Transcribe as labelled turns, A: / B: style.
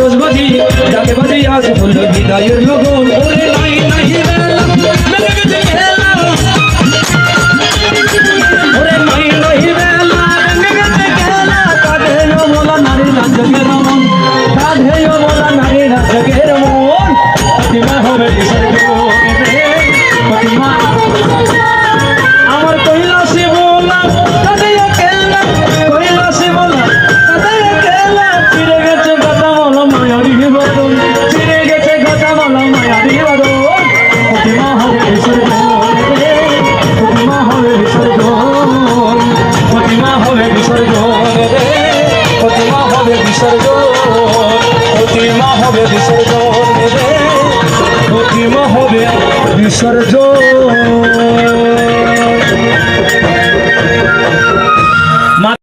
A: আতশ বাজি যাকে বাজি আজ হলো বিদায়ের লগন ওরে নাই নাই বেলা মেলে গেছে খেলা ওরে নাই নাই বেলা মেলে গেছে খেলা কাঁধেও বলা নারী রাজকের মন কাঁধেও বলা নারী রাজকের মন প্রতিমা হবে প্রতিমা আমার কৈলাসে বলা কাঁধেও খেলা কৈলাসে বলা কাঁধেও খেলা ফিরে গেছে কথা বলো মায়ারি বদন ফিরে গেছে কথা বলো মায়ারি বদন প্রতিমা হবে প্রতিমা হবে বিসর্জন প্রতিমা হবে বিসর্জন প্রতিমা হবে বিসর্জন প্রতিমা হবে বিসর্জন প্রতিমা হবে বিসর্জন